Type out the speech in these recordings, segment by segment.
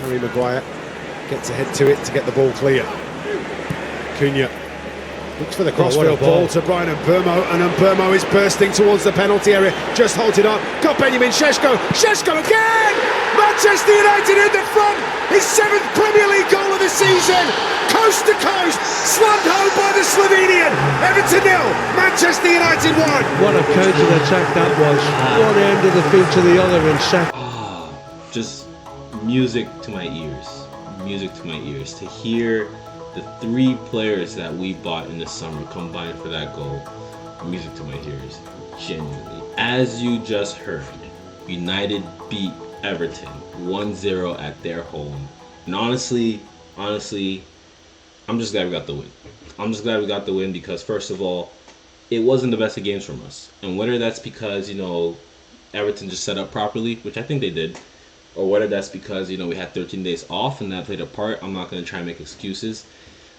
Harry Maguire gets ahead to it to get the ball clear. Cunha looks for the crossfield ball to Brian Mbeumo, and Mbeumo is bursting towards the penalty area. Just holds it up. Got Benjamin Šeško. Šeško again! Manchester United in the front. His 7th Premier League goal of the season. Coast to coast, slugged home by the Slovenian. Everton 0, Manchester United 1. What a counter-attack that was. One end of the field to the other, and just music to my ears. Music to my ears. To hear the 3 players that we bought in the summer combined for that goal, music to my ears. Genuinely. As you just heard, United beat Everton 1-0 at their home. And honestly, I'm just glad we got the win. I'm just glad we got the win because, first of all, it wasn't the best of games from us. And whether that's because, Everton just set up properly, which I think they did, or whether that's because, we had 13 days off and that played a part, I'm not going to try and make excuses.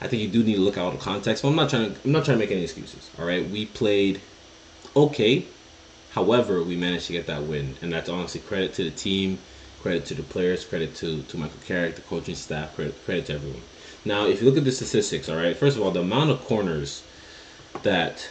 I think you do need to look out the context, but I'm not trying to make any excuses, all right? We played okay. However, we managed to get that win, and that's honestly credit to the team, credit to the players, credit to Michael Carrick, the coaching staff, credit to everyone. Now, if you look at the statistics, all right, first of all, the amount of corners that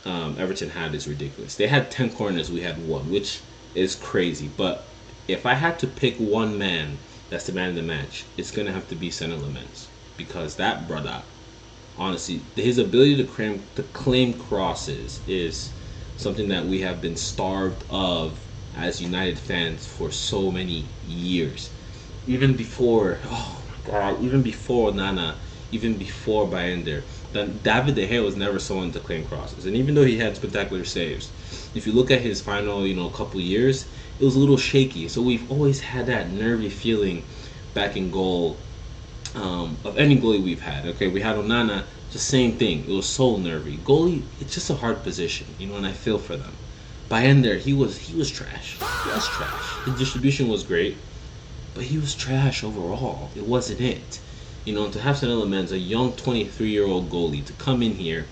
Everton had is ridiculous. They had 10 corners, we had 1, which is crazy. But if I had to pick one man that's the man of the match, it's going to have to be LAMMENS. Because that brother, honestly, his ability to claim crosses is something that we have been starved of as United fans for so many years. Even before, even before Nana, even before Bayender, then David De Gea was never someone to claim crosses. And even though he had spectacular saves, if you look at his final, couple years, it was a little shaky. So we've always had that nervy feeling back in goal of any goalie we've had. Okay, we had Onana, the same thing. It was so nervy. Goalie, it's just a hard position, and I feel for them. Bayender, he was trash. He was trash. His distribution was great, but he was trash overall. It wasn't it. To have LAMMENS, a young 23-year-old goalie, to come in here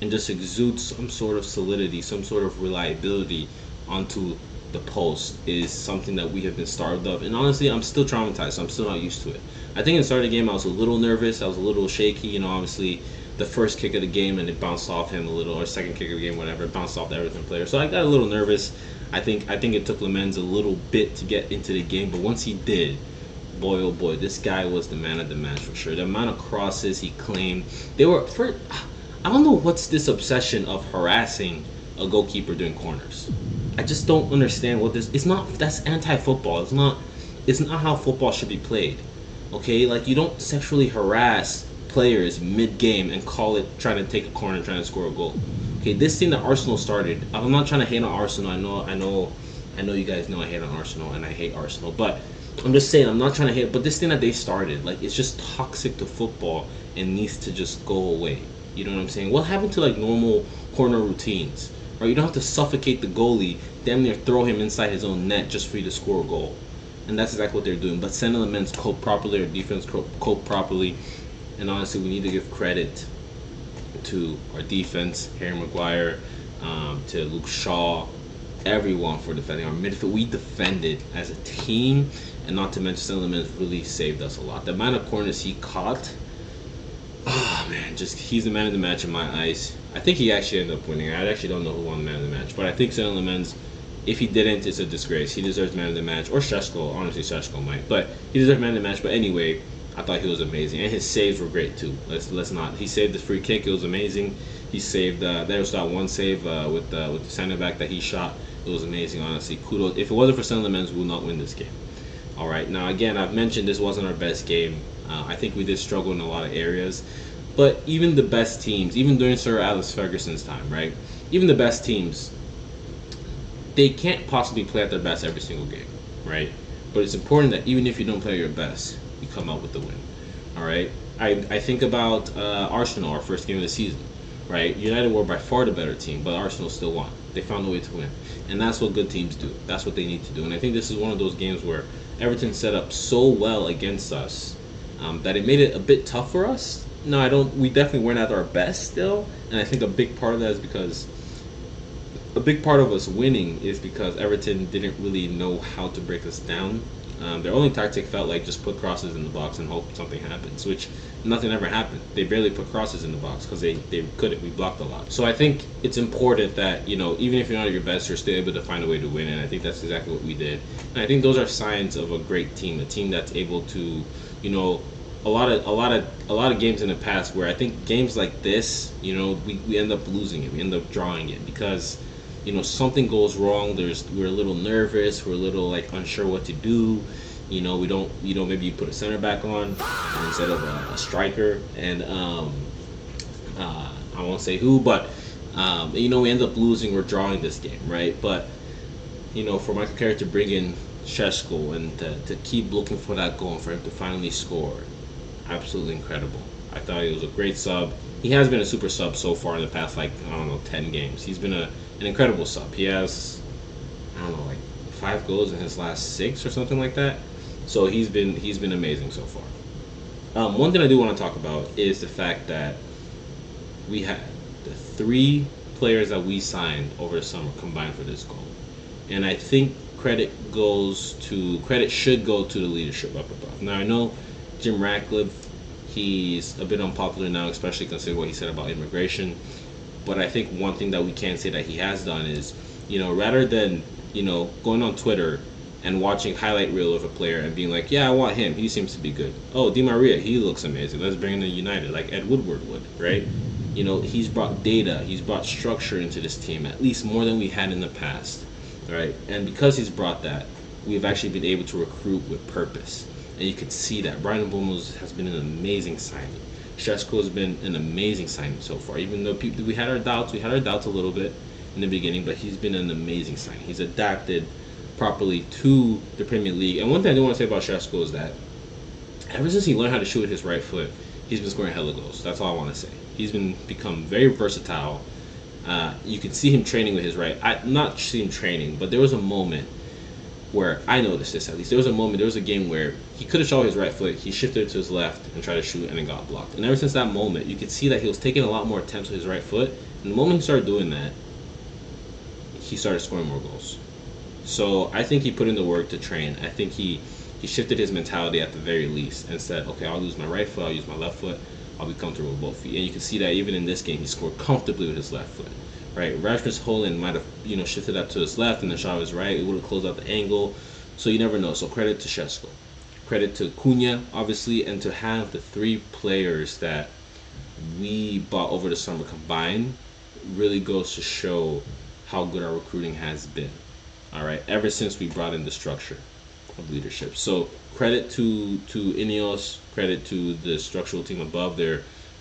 and just exude some sort of solidity, some sort of reliability onto the post is something that we have been starved of. And honestly, I'm still traumatized, so I'm still not used to it. I think in the start of the game, I was a little nervous. I was a little shaky. Obviously, the first kick of the game, and it bounced off him a little, or second kick of the game, whatever, it bounced off the Everton player. So I got a little nervous. I think it took LAMMENS a little bit to get into the game, but once he did, boy, oh boy, this guy was the man of the match for sure. The amount of crosses he claimed, I don't know what's this obsession of harassing a goalkeeper during corners. I just don't understand what this. That's anti-football. It's not how football should be played. Okay, like you don't sexually harass players mid-game and call it trying to take a corner and trying to score a goal. Okay, this thing that Arsenal started. I'm not trying to hate on Arsenal. I know you guys know I hate on Arsenal and I hate Arsenal, but I'm just saying I'm not trying to hate. But this thing that they started, like, it's just toxic to football and needs to just go away. You know what I'm saying? What happened to like normal corner routines? Right? You don't have to suffocate the goalie, damn near throw him inside his own net just for you to score a goal. And that's exactly what they're doing. But LAMMENS cope properly, or defense cope properly. And honestly, we need to give credit to our defense, Harry Maguire, to Luke Shaw, everyone for defending our midfield. We defended as a team, and not to mention LAMMENS really saved us a lot. The amount of corners he caught, he's the man of the match in my eyes. I think he actually ended up winning. I actually don't know who won the man of the match, but I think LAMMENS, if he didn't, it's a disgrace. He deserves man of the match, or Šeško. Honestly, Šeško might, but he deserves man of the match. But anyway, I thought he was amazing, and his saves were great too. Let's not. He saved the free kick. It was amazing. He saved. There was that one save with the center back that he shot. It was amazing. Honestly, kudos. If it wasn't for LAMMENS, we would not win this game. All right. Now again, I've mentioned this wasn't our best game. I think we did struggle in a lot of areas. But even the best teams, even during Sir Alex Ferguson's time, right? Even the best teams, they can't possibly play at their best every single game, right? But it's important that even if you don't play your best, you come out with the win, all right? I think about Arsenal, our first game of the season, right? United were by far the better team, but Arsenal still won. They found a way to win. And that's what good teams do. That's what they need to do. And I think this is one of those games where Everton set up so well against us that it made it a bit tough for us. No, we definitely weren't at our best still. And I think a big part of that is because a big part of us winning is because Everton didn't really know how to break us down Their only tactic felt like just put crosses in the box and hope something happens, which nothing ever happened. They barely put crosses in the box because they couldn't. We blocked a lot. So I think it's important that, even if you're not at your best, you're still able to find a way to win, and I think that's exactly what we did. And I think those are signs of a great team, a team that's able to, a lot of games in the past where I think games like this, we end up losing it, we end up drawing it because something goes wrong. We're a little nervous, we're a little like unsure what to do. We don't, maybe you put a center back on instead of a striker, and I won't say who, but we end up losing or drawing this game, right? But for Michael Carrick to bring in SESKO and to keep looking for that goal and for him to finally score, absolutely incredible. I thought he was a great sub. He has been a super sub so far in the past 10 games. He's been an incredible sub. He has 5 goals in his last 6 or something like that. So he's been amazing so far. One thing I do want to talk about is the fact that we had the 3 players that we signed over the summer combined for this goal, and I think credit should go to the leadership up above. Now I know Jim Ratcliffe, he's a bit unpopular now, especially considering what he said about immigration. But I think one thing that we can say that he has done is, rather than, going on Twitter and watching highlight reel of a player and being like, yeah, I want him, he seems to be good. Oh, Di Maria, he looks amazing, let's bring him to United, like Ed Woodward would, right? He's brought data, he's brought structure into this team, at least more than we had in the past, right? And because he's brought that, we've actually been able to recruit with purpose. And you could see that. Brian Mbeumo has been an amazing signing. SESKO has been an amazing signing so far. Even though we had our doubts a little bit in the beginning, but he's been an amazing signing. He's adapted properly to the Premier League. And one thing I do want to say about SESKO is that ever since he learned how to shoot with his right foot, he's been scoring hella goals. That's all I want to say. He's become very versatile. You can see him training with his right. Not see him training, but there was a moment where I noticed this, at least. There was a game where he could have shot with his right foot, he shifted it to his left and tried to shoot, and it got blocked. And ever since that moment, you could see that he was taking a lot more attempts with his right foot, and the moment he started doing that, he started scoring more goals. So I think he put in the work to train. I think he shifted his mentality at the very least and said, okay, I'll use my right foot, I'll use my left foot, I'll be comfortable with both feet. And you can see that even in this game, he scored comfortably with his left foot. Right, Rasmus Højlund might have shifted that to his left and then shot his right. It would have closed out the angle, so you never know. So credit to SESKO, credit to Cunha, obviously, and to have the 3 players that we bought over the summer combined really goes to show how good our recruiting has been. All right, ever since we brought in the structure of leadership. So credit to Ineos, credit to the structural team above.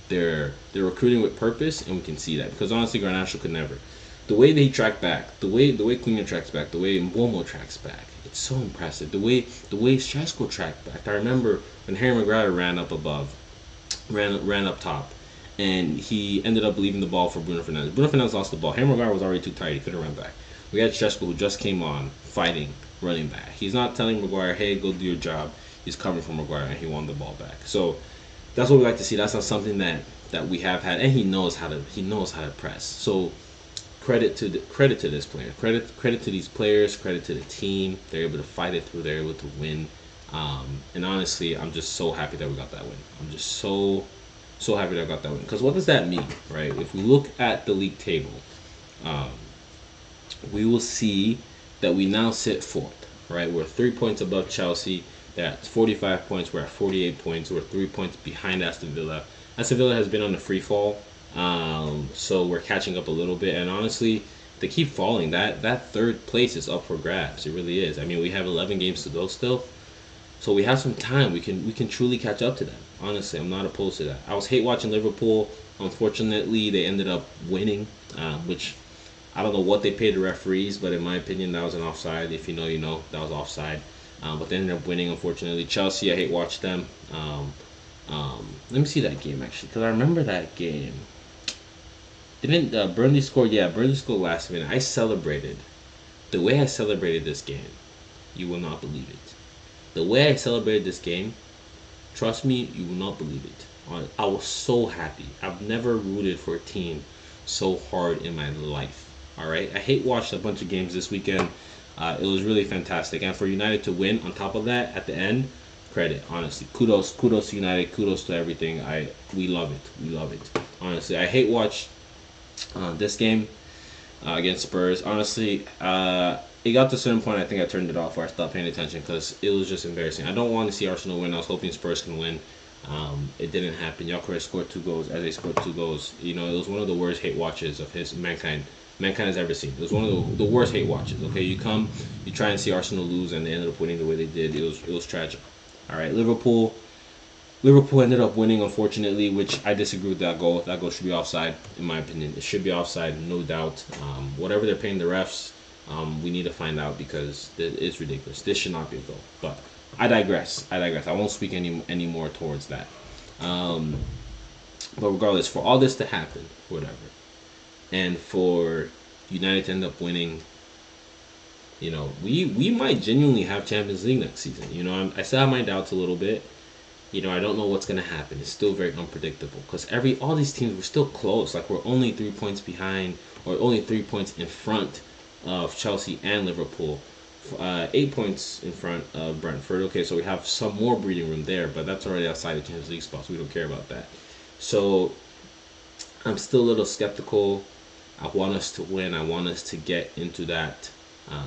They're recruiting with purpose, and we can see that because honestly, Garnacho could never. The way they track back, the way Cunha tracks back, the way Mbeumo tracks back, it's so impressive. The way SESKO tracked back. I remember when Harry Maguire ran up up top, and he ended up leaving the ball for Bruno Fernandes. Bruno Fernandes lost the ball. Harry Maguire was already too tired; he couldn't run back. We had SESKO who just came on, fighting, running back. He's not telling Maguire, "Hey, go do your job." He's covering for Maguire, and he won the ball back. So that's what we like to see. That's not something that we have had, and he knows how to press. So credit to this player, credit to these players, credit to the team. They're able to fight it through. They're able to win. And honestly, I'm just so happy that we got that win. I'm just so happy that I got that win. Because what does that mean, right? If we look at the league table, we will see that we now sit 4th, right? We're 3 points above Chelsea. They're at 45 points. We're at 48 points. We're 3 points behind Aston Villa. Aston Villa has been on the free fall, so we're catching up a little bit. And honestly, they keep falling. That 3rd place is up for grabs. It really is. I mean, we have 11 games to go still, so we have some time. We can truly catch up to them. Honestly, I'm not opposed to that. I was hate watching Liverpool. Unfortunately, they ended up winning, which I don't know what they paid the referees, but in my opinion, that was an offside. If you know, you know, that was offside. But they ended up winning, unfortunately. Chelsea, I hate watch them. Let me see that game, actually, because I remember that game. Didn't Burnley score? Yeah, Burnley scored last minute. I celebrated. The way I celebrated this game, you will not believe it. The way I celebrated this game, trust me, you will not believe it. I was so happy. I've never rooted for a team so hard in my life. All right, I hate watching a bunch of games this weekend. It was really fantastic, and for United to win on top of that at the end, credit, honestly, kudos to United, kudos to everything. We love it. Honestly, I hate watch this game against Spurs. Honestly, it got to a certain point. I think I turned it off or I stopped paying attention because it was just embarrassing. I don't want to see Arsenal win. I was hoping Spurs can win. It didn't happen. Gyökeres scored 2 goals. As they scored 2 goals, it was one of the worst hate watches of mankind has ever seen. It was one of the worst hate watches. Okay, you try and see Arsenal lose, and they ended up winning the way they did. It was tragic. All right, Liverpool ended up winning, unfortunately, which I disagree with that goal. That goal should be offside, in my opinion. It should be offside, no doubt. Whatever they're paying the refs, we need to find out because it's ridiculous. This should not be a goal. But I digress. I won't speak any more towards that. But regardless, for all this to happen, whatever, and for United to end up winning, we might genuinely have Champions League next season. I still have my doubts a little bit. I don't know what's going to happen. It's still very unpredictable because all these teams were still close. Like, we're only 3 points behind, or only 3 points in front of Chelsea and Liverpool. 8 points in front of Brentford. Okay, so we have some more breathing room there, but that's already outside the Champions League spots. We don't care about that. So I'm still a little skeptical. I want us to win. I want us to get into that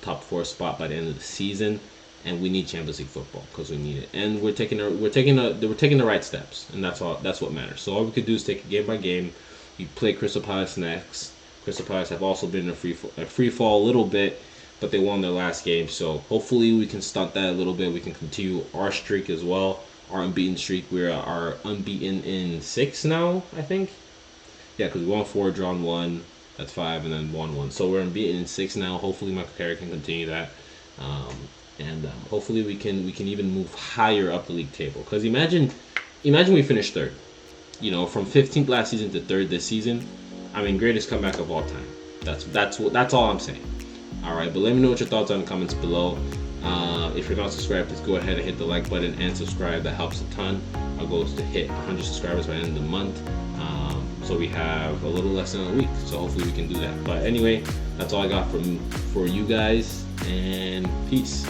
top 4 spot by the end of the season, and we need Champions League football because we need it. And we're taking the right steps, and that's all. That's what matters. So all we could do is take it game by game. We play Crystal Palace next. Crystal Palace have also been in a free fall a little bit, but they won their last game. So hopefully we can stunt that a little bit. We can continue our streak as well, our unbeaten streak. We are unbeaten in 6 now, I think. Yeah, because we won 4, drawn 1. That's 5, and then 1-1. So we're unbeaten in 6 now. Hopefully Michael Carrick can continue that, and hopefully we can even move higher up the league table. Because imagine we finish 3rd. From 15th last season to 3rd this season. I mean, greatest comeback of all time. That's all I'm saying. All right, but let me know what your thoughts are in the comments below. If you're not subscribed, please go ahead and hit the like button and subscribe. That helps a ton. Our goal is to hit 100 subscribers by the end of the month. So we have a little less than a week. So hopefully we can do that. But anyway, that's all I got for you guys, and peace.